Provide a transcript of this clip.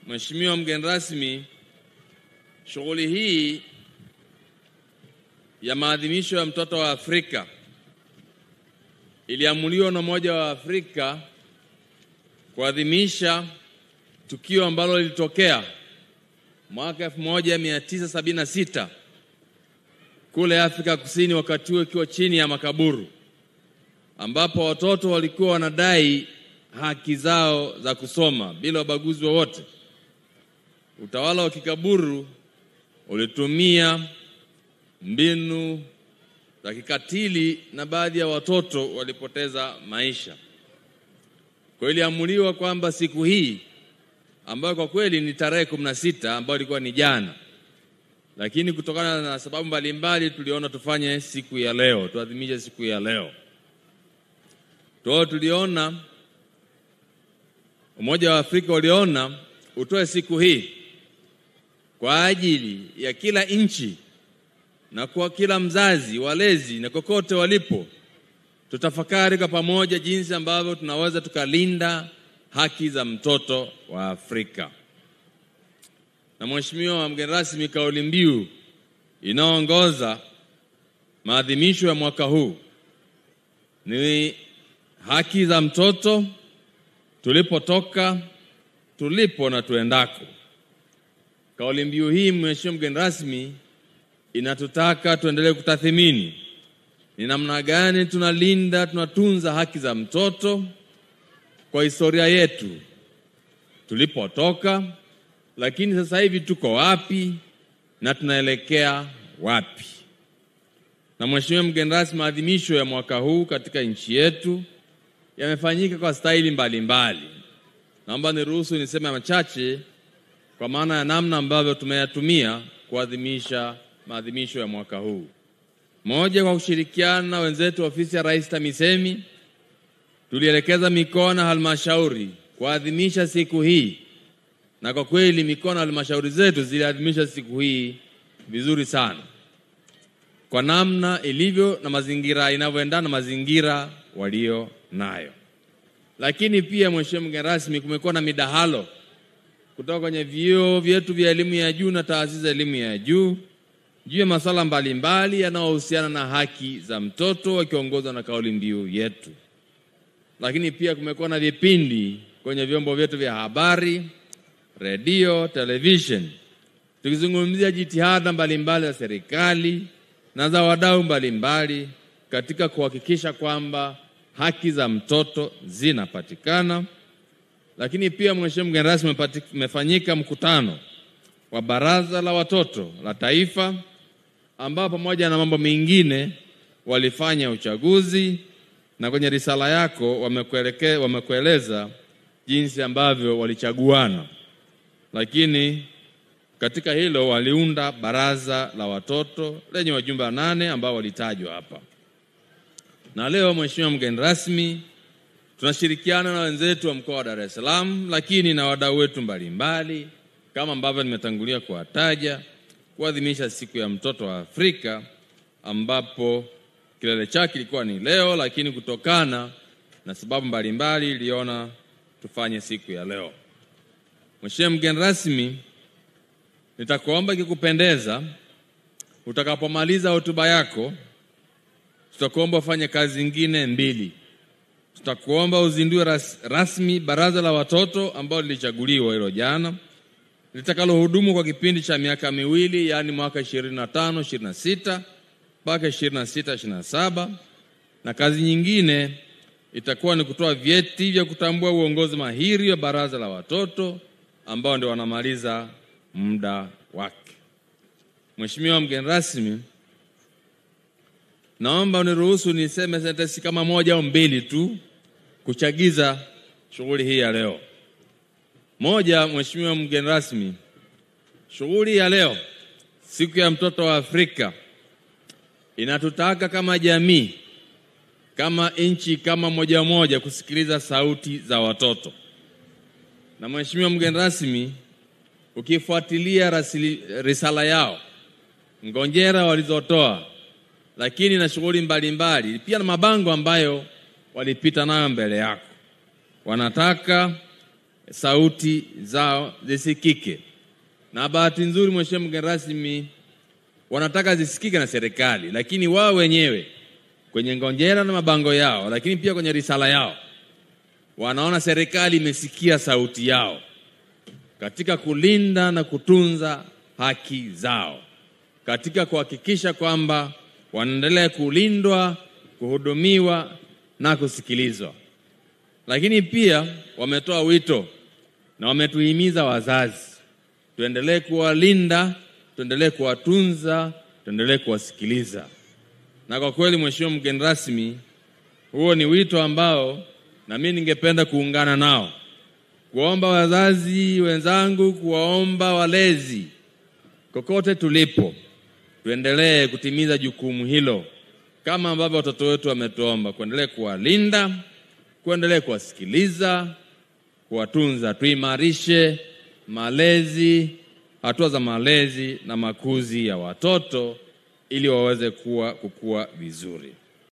Mheshimiwa mgeni rasmi, shughuli hii ya maadhimisho ya mtoto wa Afrika iliamuliwa na Umoja wa Afrika kuadhimisha tukio ambalo lilitokea mwaka 1976 kule Afrika Kusini, wakati huo ikiwa chini ya makaburu, ambapo watoto walikuwa wanadai haki zao za kusoma bila ubaguzi wowote. Utawala wa kikaburu ulitumia mbinu za kikatili na baadhi ya watoto walipoteza maisha. Kwa hiyo iliamuliwa kwamba siku hii ambayo kwa kweli ni tarehe 16 ambayo ilikuwa ni jana, lakini kutokana na sababu mbalimbali tuliona tufanye siku ya leo, tuadhimishe siku ya leo. Tuliona Umoja wa Afrika uliona utoe siku hii kwa ajili ya kila nchi na kwa kila mzazi, walezi na kokote walipo, tutafakari kwa pamoja jinsi ambavyo tunaweza tukalinda haki za mtoto wa Afrika. Na Mheshimiwa mgeni rasmi, kauli mbiu inayoongoza maadhimisho ya mwaka huu ni haki za mtoto, tulipotoka, tulipo na tuendako. Kauli mbiu hii, Mheshimiwa mgeni rasmi, inatutaka tuendelee kutathmini ni namna gani tunalinda, tunatunza haki za mtoto kwa historia yetu, tulipotoka, lakini sasa hivi tuko wapi na tunaelekea wapi. Na Mheshimiwa mgeni rasmi, maadhimisho ya mwaka huu katika nchi yetu yamefanyika kwa staili mbalimbali. Naomba niruhusu niseme machache kwa maana ya namna ambavyo tumeyatumia kuadhimisha maadhimisho ya mwaka huu. Moja, kwa kushirikiana na wenzetu ofisi ya Rais TAMISEMI, tulielekeza mikoa na halmashauri kuadhimisha siku hii, na kwa kweli mikoa na halmashauri zetu ziliadhimisha siku hii vizuri sana kwa namna ilivyo na mazingira inavyoendana na mazingira walio nayo. Lakini pia Mheshimiwa mgeni rasmi, kumekuwa na midahalo kutoka kwenye vyuo vyetu vya elimu ya juu na taasisi za elimu ya juu juu ya masuala mbalimbali yanayohusiana na haki za mtoto, wakiongozwa na kauli mbiu yetu. Lakini pia kumekuwa na vipindi kwenye vyombo vyetu vya habari, redio, television, tukizungumzia jitihada mbalimbali za serikali na za wadau mbalimbali katika kuhakikisha kwamba haki za mtoto zinapatikana. Lakini pia Mheshimiwa mgeni rasmi, umefanyika mkutano wa Baraza la Watoto la Taifa, ambao pamoja na mambo mengine walifanya uchaguzi, na kwenye risala yako wamekueleza jinsi ambavyo walichaguana. Lakini katika hilo waliunda Baraza la Watoto lenye wajumbe 8 ambao walitajwa hapa. Na leo Mheshimiwa mgeni rasmi, tunashirikiana na wenzetu wa mkoa wa Dar es Salaam, lakini na wadau wetu mbalimbali kama ambavyo nimetangulia kuwataja, kuadhimisha siku ya mtoto wa Afrika, ambapo kilele chake kilikuwa ni leo, lakini kutokana na sababu mbalimbali iliona tufanye siku ya leo. Mheshimiwa mgeni rasmi, nitakuomba ikikupendeza, utakapomaliza hotuba yako, tutakuomba ufanye kazi nyingine 2. Tutakuomba uzindue rasmi Baraza la Watoto ambao lilichaguliwa hilo jana, litakalohudumu kwa kipindi cha miaka 2, yani mwaka 25-26 mpaka 26-27, na kazi nyingine itakuwa ni kutoa vyeti vya kutambua uongozi mahiri wa Baraza la Watoto ambao ndio wanamaliza muda wake. Mheshimiwa mgeni rasmi, naomba uniruhusu niseme sentensi kama 1 au 2 tu kuchagiza shughuli hii ya leo. 1, Mheshimiwa mgeni rasmi, shughuli ya leo, siku ya mtoto wa Afrika, inatutaka kama jamii, kama nchi, kama moja kusikiliza sauti za watoto. Na Mheshimiwa mgeni rasmi, ukifuatilia risala yao, ngonjera walizotoa, lakini na shughuli mbalimbali, pia na mabango ambayo walipita nayo mbele yako, wanataka sauti zao zisikike. Na bahati nzuri, Mheshimiwa mgeni rasmi, wanataka zisikike na serikali, lakini wao wenyewe kwenye ngonjera na mabango yao, lakini pia kwenye risala yao, wanaona serikali imesikia sauti yao katika kulinda na kutunza haki zao, katika kuhakikisha kwamba wanaendelea kulindwa, kuhudumiwa na kusikilizwa. Lakini pia wametoa wito na wametuhimiza wazazi tuendelee kuwalinda, tuendelee kuwatunza, tuendelee kuwasikiliza. Na kwa kweli, Mheshimiwa mgeni rasmi, huo ni wito ambao na mimi ningependa kuungana nao, kuomba wazazi wenzangu, kuwaomba walezi kokote tulipo, tuendelee kutimiza jukumu hilo kama ambavyo watoto wetu wametuomba, kuendelee kuwalinda, kuendelee kuwasikiliza, kuwatunza. Tuimarishe malezi, hatua za malezi na makuzi ya watoto ili waweze kukua vizuri.